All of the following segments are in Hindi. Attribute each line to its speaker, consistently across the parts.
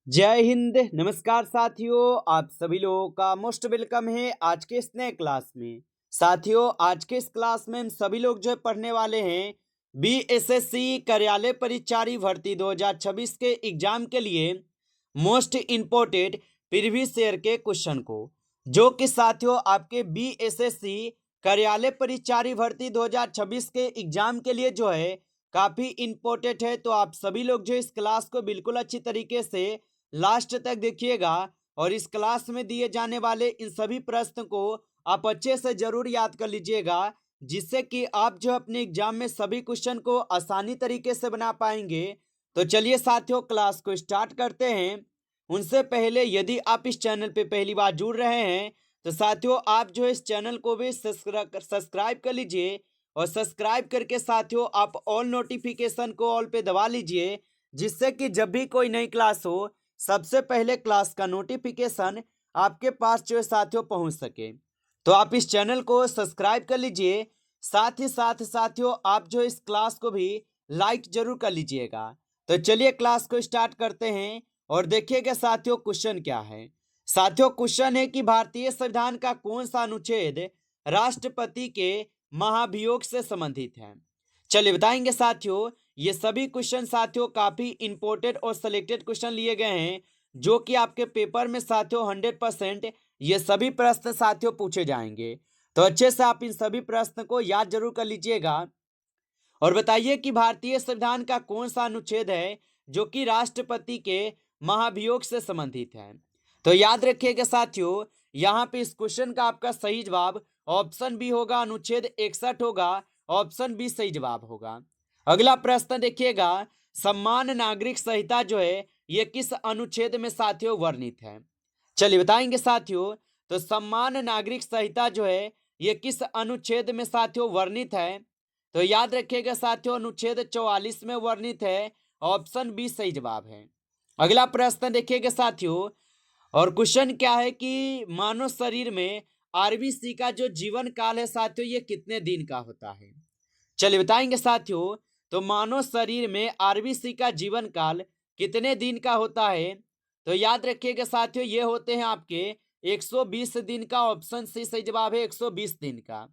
Speaker 1: जय हिंद। नमस्कार साथियों, आप सभी लोगों का मोस्ट वेलकम है आज के इस नए क्लास में। साथियों, आज के इस क्लास में हम सभी लोग जो है पढ़ने वाले हैं बीएसएससी कार्यालय परिचारी भर्ती 2026 के एग्जाम के लिए मोस्ट इम्पोर्टेंट प्रीवियस ईयर के क्वेश्चन को, जो कि साथियों आपके बीएसएससी कार्यालय परिचारी भर्ती 2026 के एग्जाम के लिए जो है काफी इम्पोर्टेंट है। तो आप सभी लोग जो इस क्लास को बिल्कुल अच्छी तरीके से लास्ट तक देखिएगा और इस क्लास में दिए जाने वाले इन सभी प्रश्न को आप अच्छे से जरूर याद कर लीजिएगा, जिससे कि आप जो अपने एग्जाम में सभी क्वेश्चन को आसानी तरीके से बना पाएंगे। तो चलिए साथियों, क्लास को स्टार्ट करते हैं। उनसे पहले यदि आप इस चैनल पे पहली बार जुड़ रहे हैं तो साथियों आप जो इस चैनल को भी सब्सक्राइब कर लीजिए और सब्सक्राइब करके साथियों आप ऑल नोटिफिकेशन को ऑल पे दबा लीजिए, जिससे कि जब भी कोई नई क्लास हो सबसे पहले क्लास का नोटिफिकेशन आपके पास जो है साथियों पहुंच सके। तो आप इस चैनल को सब्सक्राइब कर लीजिए। साथ ही साथ साथियों आप जो इस क्लास को भी लाइक जरूर कर लीजिएगा। तो चलिए क्लास को स्टार्ट करते हैं और देखिएगा साथियों क्वेश्चन क्या है। साथियों क्वेश्चन है कि भारतीय संविधान का कौन सा अनुच्छेद राष्ट्रपति के महाभियोग से संबंधित है। चलिए बताएंगे साथियों। ये सभी क्वेश्चन साथियों काफी इंपोर्टेंट और सिलेक्टेड क्वेश्चन लिए गए हैं, जो कि आपके पेपर में साथियों 100% ये सभी प्रश्न साथियों पूछे जाएंगे। तो अच्छे से आप इन सभी प्रश्न को याद जरूर कर लीजिएगा और बताइए कि भारतीय संविधान का कौन सा अनुच्छेद है जो कि राष्ट्रपति के महाभियोग से संबंधित है। तो याद रखिएगा साथियों, यहाँ पे इस क्वेश्चन का आपका सही जवाब ऑप्शन बी होगा, अनुच्छेद 61 होगा। ऑप्शन बी सही जवाब होगा। अगला प्रश्न देखिएगा, सम्मान नागरिक संहिता जो है ये किस अनुच्छेद में साथियों वर्णित है। चलिए बताएंगे साथियों। तो सम्मान नागरिक संहिता जो है ये किस अनुच्छेद में साथियों वर्णित है। तो याद रखिएगा साथियों अनुच्छेद 44 में वर्णित है। ऑप्शन बी सही जवाब है। अगला प्रश्न देखिएगा साथियों, और क्वेश्चन क्या है कि मानव शरीर में आरबीसी का जो जीवन काल है साथियों ये कितने दिन का होता है। चलिए बताएंगे साथियों। तो मानव शरीर में आरबीसी का जीवन काल कितने दिन का होता है। तो याद रखिएगा साथियों ये होते हैं आपके 120 दिन का। ऑप्शन सी सही जवाब है, 120 दिन का।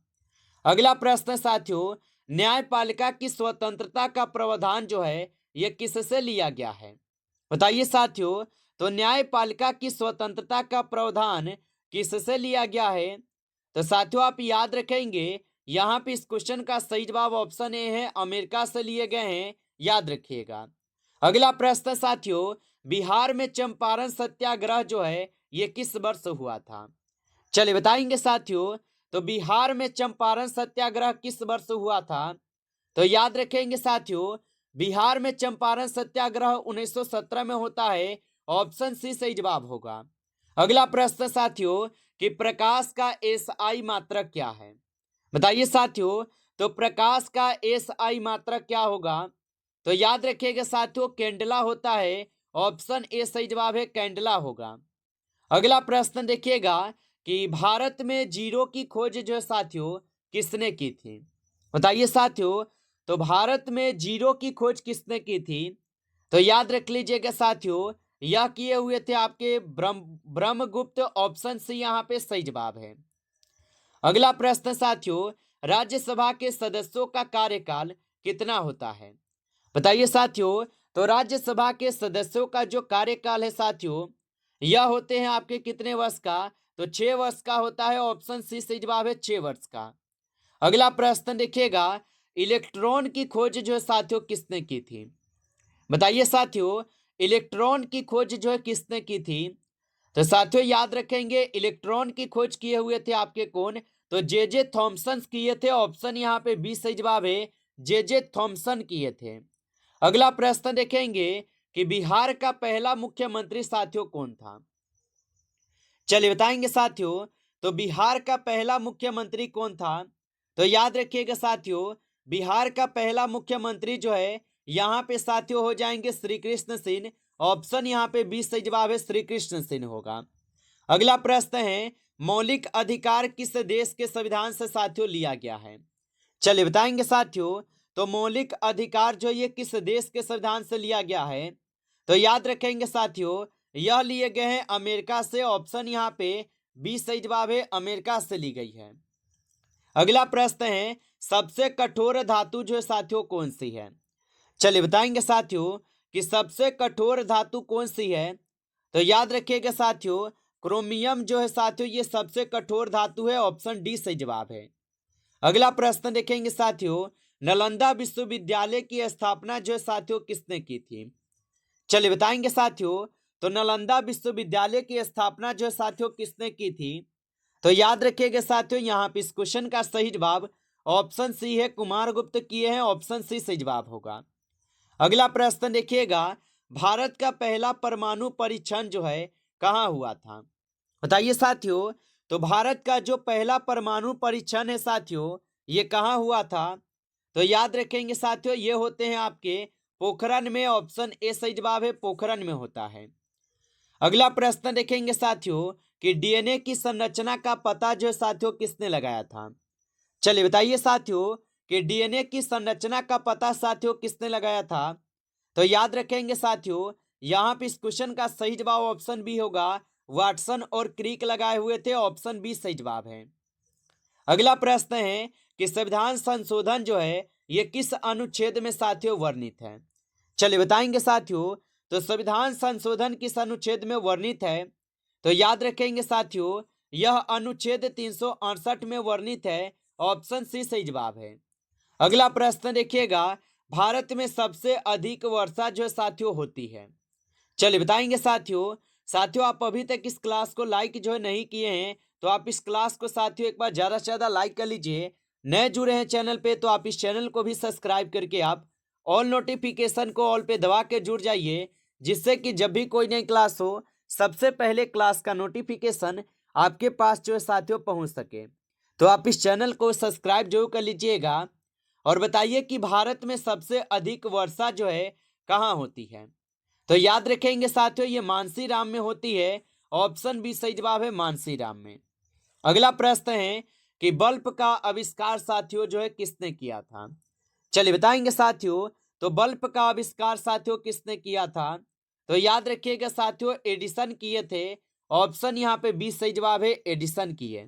Speaker 1: अगला प्रश्न साथियों, न्यायपालिका की स्वतंत्रता का प्रावधान जो है यह किससे लिया गया है। बताइए साथियों। तो न्यायपालिका की स्वतंत्रता का प्रावधान किससे लिया गया है। तो साथियों आप याद रखेंगे यहाँ पे इस क्वेश्चन का सही जवाब ऑप्शन ए है, अमेरिका से लिए गए हैं। याद रखिएगा। अगला प्रश्न साथियों, बिहार में चंपारण सत्याग्रह जो है ये किस वर्ष हुआ था। चलिए बताएंगे साथियों। तो बिहार में चंपारण सत्याग्रह किस वर्ष हुआ था। तो याद रखेंगे साथियों, बिहार में चंपारण सत्याग्रह 1917 में होता है। ऑप्शन सी सही जवाब होगा। अगला प्रश्न साथियों, कि प्रकाश का एसआई मात्रक क्या है। बताइए साथियों। तो प्रकाश का एसआई मात्रक क्या होगा। तो याद रखिएगा साथियों कैंडला होता है। ऑप्शन ए सही जवाब है, कैंडला होगा। अगला प्रश्न देखिएगा कि भारत में जीरो की खोज जो है साथियों किसने की थी। बताइए साथियों। तो भारत में जीरो की खोज किसने की थी। तो याद रख लीजिएगा साथियों यह किए हुए थे आपके ब्रह्मगुप्त। ऑप्शन सी यहाँ पे सही जवाब है। अगला प्रश्न साथियों, राज्यसभा के सदस्यों का कार्यकाल कितना होता है। बताइए साथियों। तो राज्यसभा के सदस्यों का जो कार्यकाल है साथियों यह होते हैं आपके कितने वर्ष का। तो 6 वर्ष का होता है। ऑप्शन सी सही जवाब है, 6 वर्ष का। अगला प्रश्न देखिएगा, इलेक्ट्रॉन की खोज जो है साथियों किसने की थी। बताइए साथियों, इलेक्ट्रॉन की खोज जो है किसने की थी। तो साथियों याद रखेंगे इलेक्ट्रॉन की खोज किए हुए थे आपके कौन। तो जे जे थॉमसन किए थे। ऑप्शन यहाँ पे बी सही जवाब है, जे जे थॉमसन किए थे। अगला प्रश्न देखेंगे कि बिहार का पहला मुख्यमंत्री साथियों कौन था। चलिए बताएंगे साथियों। तो बिहार का पहला मुख्यमंत्री कौन था। तो याद रखिएगा साथियों बिहार का पहला मुख्यमंत्री जो है यहाँ पे साथियों हो जाएंगे श्री कृष्ण सिंह। ऑप्शन यहाँ पे बी सही जवाब है, श्री कृष्ण सिंह होगा। अगला प्रश्न है, मौलिक अधिकार किस देश के संविधान से साथियों लिया गया है। चलिए बताएंगे साथियों। तो मौलिक अधिकार जो ये किस देश के संविधान से लिया गया है। तो याद रखेंगे साथियों यह लिए गए हैं अमेरिका से। ऑप्शन यहाँ पे बी सही जवाब है, अमेरिका से ली गई है। अगला प्रश्न है सबसे कठोर धातु जो है साथियों कौन सी है। चलिए बताएंगे साथियों कि सबसे कठोर धातु कौन सी है। तो याद रखिएगा साथियों, क्रोमियम जो है साथियों ये सबसे कठोर धातु है। ऑप्शन डी सही जवाब है। अगला प्रश्न देखेंगे साथियों, नालंदा विश्वविद्यालय की स्थापना जो है साथियों किसने की थी। चलिए बताएंगे साथियों, तो नालंदा विश्वविद्यालय की स्थापना जो है साथियों किसने की थी। तो याद रखिएगा साथियों, यहाँ पे इस क्वेश्चन का सही जवाब ऑप्शन सी है, कुमारगुप्त किए हैं। ऑप्शन सी सही जवाब होगा। अगला प्रश्न देखिएगा, भारत का पहला परमाणु परीक्षण जो है कहाँ हुआ था। बताइए साथियों, तो भारत का जो पहला परमाणु परीक्षण है साथियों ये कहाँ हुआ था। तो याद रखेंगे साथियों, ये होते हैं आपके पोखरण में। ऑप्शन ए सही जवाब है, पोखरण में होता है। अगला प्रश्न देखेंगे साथियों कि डीएनए की संरचना का पता जो है साथियों किसने लगाया था। चलिए बताइए साथियों कि डीएनए की संरचना का पता साथियों किसने लगाया था। तो याद रखेंगे साथियों, यहाँ पे इस क्वेश्चन का सही जवाब ऑप्शन बी होगा, वाटसन और क्रिक लगाए हुए थे। ऑप्शन बी सही जवाब है। अगला प्रश्न है कि संविधान संशोधन जो है ये किस अनुच्छेद में साथियों वर्णित है। चलिए बताएंगे साथियों, तो संविधान संशोधन किस अनुच्छेद में वर्णित है। तो याद रखेंगे साथियों, यह अनुच्छेद 368 में वर्णित है। ऑप्शन सी सही जवाब है। अगला प्रश्न देखिएगा, भारत में सबसे अधिक वर्षा जो है साथियों होती है। चलिए बताएंगे साथियों, साथियों आप अभी तक इस क्लास को लाइक जो है नहीं किए हैं तो आप इस क्लास को साथियों एक बार ज्यादा से ज्यादा लाइक कर लीजिए। नए जुड़े हैं चैनल पे तो आप इस चैनल को भी सब्सक्राइब करके आप ऑल नोटिफिकेशन को ऑल पे दबा के जुड़ जाइए, जिससे कि जब भी कोई नई क्लास हो सबसे पहले क्लास का नोटिफिकेशन आपके पास जो है साथियों पहुंच सके। तो आप इस चैनल को सब्सक्राइब जरूर कर लीजिएगा। और बताइए कि भारत में सबसे अधिक वर्षा जो है कहाँ होती है। तो याद रखेंगे साथियों, ये मानसीराम में होती है। ऑप्शन बी सही जवाब है, मानसीराम में। अगला प्रश्न है कि बल्ब का आविष्कार साथियों जो है किसने किया था। चलिए बताएंगे साथियों, तो बल्ब का आविष्कार साथियों किसने किया था। तो याद रखिएगा साथियों, एडिसन किए थे। ऑप्शन यहाँ पे बी सही जवाब है, एडिसन किए।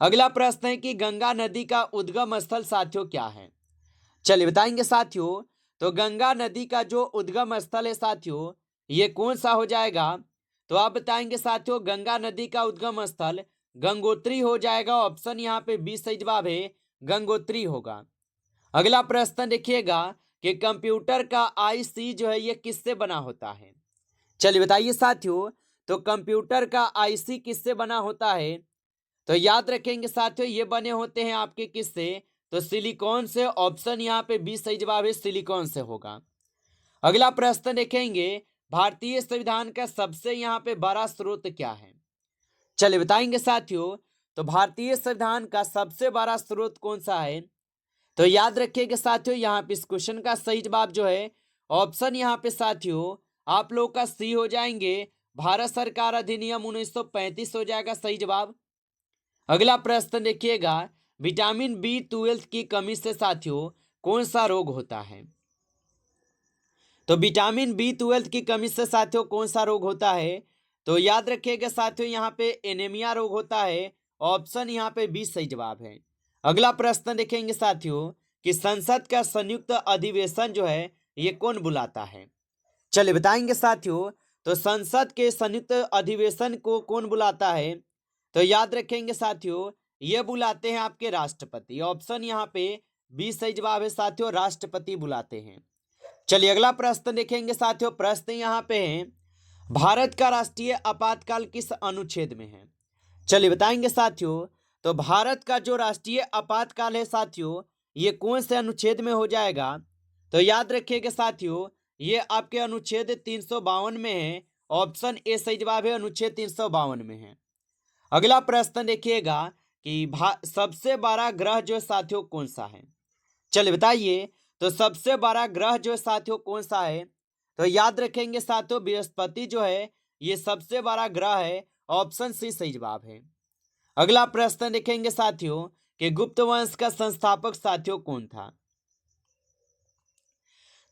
Speaker 1: अगला प्रश्न है कि गंगा नदी का उद्गम स्थल साथियों क्या है। चलिए बताएंगे साथियों, तो गंगा नदी का जो उद्गम स्थल है साथियों ये कौन सा हो जाएगा। तो आप बताएंगे साथियों, गंगा नदी का उद्गम स्थल गंगोत्री हो जाएगा। ऑप्शन यहाँ पे बी सही जवाब है, गंगोत्री होगा। अगला प्रश्न देखिएगा कि कंप्यूटर का आईसी जो है ये किससे बना होता है। चलिए बताइए साथियों, तो कंप्यूटर का आईसी किससे बना होता है। तो याद रखेंगे साथियों, ये बने होते हैं आपके किससे, तो सिलिकॉन से। ऑप्शन यहाँ पे बी सही जवाब है, सिलिकॉन से होगा। अगला प्रश्न देखेंगे, भारतीय संविधान का सबसे यहाँ पे बड़ा स्रोत क्या है। चलिए बताएंगे साथियों, तो भारतीय संविधान का सबसे बड़ा स्रोत कौन सा है। तो याद रखिएगा साथियों, यहाँ पे इस क्वेश्चन का सही जवाब जो है ऑप्शन यहाँ पे साथियों आप लोग का सी हो जाएंगे, भारत सरकार अधिनियम 1935 हो जाएगा सही जवाब। अगला प्रश्न देखिएगा, विटामिन B12 की कमी से साथियों कौन सा रोग होता है। तो विटामिन B12 की कमी से साथियों कौन सा रोग होता है। तो याद रखिएगा साथियों, यहाँ पे एनीमिया रोग होता है। ऑप्शन यहाँ पे बी सही जवाब है। अगला प्रश्न देखेंगे साथियों कि संसद का संयुक्त अधिवेशन जो है ये कौन बुलाता है। चलिए बताएंगे साथियों, तो संसद के संयुक्त अधिवेशन को कौन बुलाता है। तो याद रखेंगे साथियों, ये बुलाते हैं आपके राष्ट्रपति। ऑप्शन यहाँ पे बी सही जवाब है साथियों, राष्ट्रपति बुलाते हैं। चलिए अगला प्रश्न देखेंगे साथियों, प्रश्न यहाँ पे है, भारत का राष्ट्रीय आपातकाल किस अनुच्छेद में है। चलिए बताएंगे साथियों, तो भारत का जो राष्ट्रीय आपातकाल है साथियों ये कौन से अनुच्छेद में हो जाएगा। तो याद रखिएगा साथियों, ये आपके अनुच्छेद 352 में है। ऑप्शन ए सही जवाब है, अनुच्छेद 352 में है। अगला प्रश्न देखिएगा कि सबसे बड़ा ग्रह जो है साथियों कौन सा है। चलिए बताइए, तो सबसे बड़ा ग्रह जो है साथियों कौन सा है। तो याद रखेंगे साथियों, बृहस्पति जो है ये सबसे बड़ा ग्रह है। ऑप्शन सी सही जवाब है। अगला प्रश्न देखेंगे साथियों कि गुप्त वंश का संस्थापक साथियों कौन था।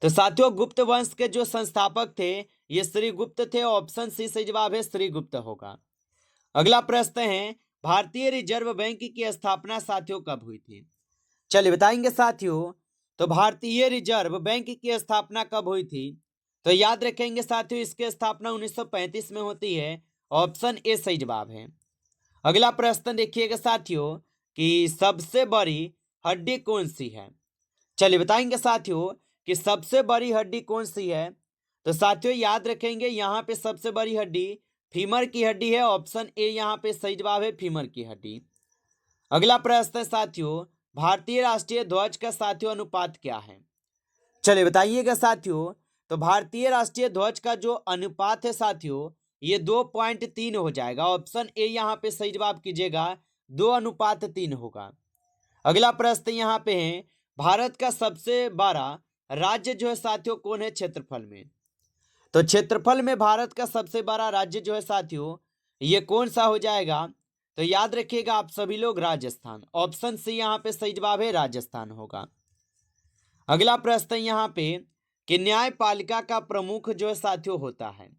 Speaker 1: तो साथियों गुप्त वंश के जो संस्थापक थे ये श्रीगुप्त थे। ऑप्शन सी सही जवाब है, श्रीगुप्त होगा। अगला प्रश्न है, भारतीय रिजर्व बैंक की स्थापना साथियों कब हुई थी? चलिए बताएंगे साथियों। तो भारतीय रिजर्व बैंक की स्थापना कब हुई थी? तो याद रखेंगे साथियों, इसकी स्थापना 1935 में होती है। ऑप्शन ए सही जवाब है। अगला प्रश्न देखिएगा साथियों कि सबसे बड़ी हड्डी कौन सी है? चलिए बताएंगे साथियों कि सबसे बड़ी हड्डी कौन सी है। तो साथियों याद रखेंगे, यहाँ पे सबसे बड़ी हड्डी फीमर की हड्डी है। ऑप्शन ए यहाँ पे सही जवाब है, फीमर की हड्डी। अगला प्रश्न है साथियों, भारतीय राष्ट्रीय ध्वज का साथियों अनुपात क्या है? चलिए बताइएगा साथियों। तो भारतीय राष्ट्रीय ध्वज का जो अनुपात है साथियों ये 2.3 हो जाएगा। ऑप्शन ए यहाँ पे सही जवाब कीजिएगा, 2:3 होगा। अगला प्रश्न यहाँ पे है, भारत का सबसे बड़ा राज्य जो है साथियों कौन है क्षेत्रफल में? तो क्षेत्रफल में भारत का सबसे बड़ा राज्य जो है साथियों ये कौन सा हो जाएगा? तो याद रखिएगा आप सभी लोग, राजस्थान। ऑप्शन सी यहाँ पे सही जवाब है, राजस्थान होगा। अगला प्रश्न यहाँ पे कि न्यायपालिका का प्रमुख जो है साथियों होता है।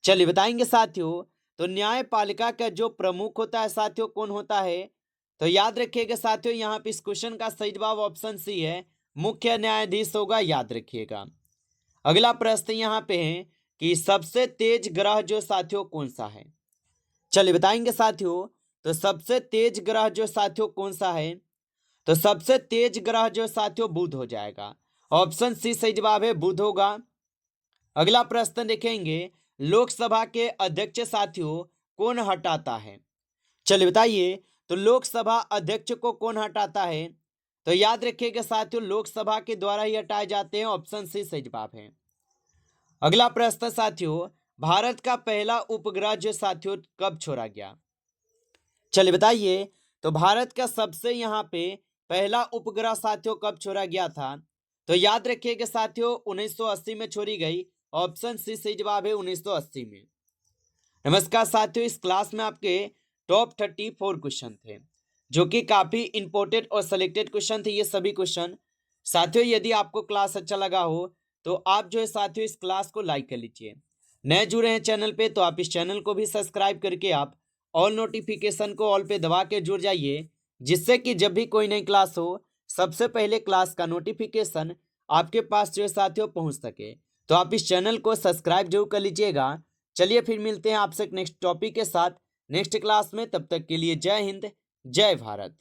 Speaker 1: चलिए बताएंगे साथियों। तो न्यायपालिका का जो प्रमुख होता है साथियों कौन होता है? तो याद रखिएगा साथियों, यहाँ पे इस क्वेश्चन का सही जवाब ऑप्शन सी है, मुख्य न्यायाधीश होगा, याद रखिएगा। अगला प्रश्न यहाँ पे है कि सबसे तेज ग्रह जो साथियों कौन सा है? चलिए बताएंगे साथियों। तो सबसे तेज ग्रह जो साथियों कौन सा है? तो सबसे तेज ग्रह जो साथियों बुध हो जाएगा। ऑप्शन सी सही जवाब है, बुध होगा। अगला प्रश्न देखेंगे, लोकसभा के अध्यक्ष साथियों कौन हटाता है? चलिए बताइए। तो लोकसभा अध्यक्ष को कौन हटाता है? तो याद रखिएगा साथियों, लोकसभा के द्वारा ही हटाए जाते हैं। ऑप्शन सी सही जवाब है। अगला प्रश्न साथियों, भारत का पहला उपग्रह जो साथियों कब छोड़ा गया? चलिए बताइए। तो भारत का सबसे यहाँ पे पहला उपग्रह साथियों कब छोड़ा गया था? तो याद रखिएगा साथियों 1980 में छोड़ी गई। ऑप्शन सी सही जवाब है, 1980 में। नमस्कार साथियों, इस क्लास में आपके टॉप 34 क्वेश्चन थे जो कि काफी इंपॉर्टेंट और सिलेक्टेड क्वेश्चन थे। ये सभी क्वेश्चन साथियों यदि आपको क्लास अच्छा लगा हो तो आप जो है साथियों इस क्लास को लाइक कर लीजिए। नए जुड़े हैं चैनल पे तो आप इस चैनल को भी सब्सक्राइब करके आप ऑल नोटिफिकेशन को ऑल पे दबा के जुड़ जाइए, जिससे कि जब भी कोई नई क्लास हो सबसे पहले क्लास का नोटिफिकेशन आपके पास जो है साथियों पहुंच सके। तो आप इस चैनल को सब्सक्राइब जरूर कर लीजिएगा। चलिए फिर मिलते हैं आपसे नेक्स्ट टॉपिक के साथ नेक्स्ट क्लास में। तब तक के लिए जय हिंद, जय भारत।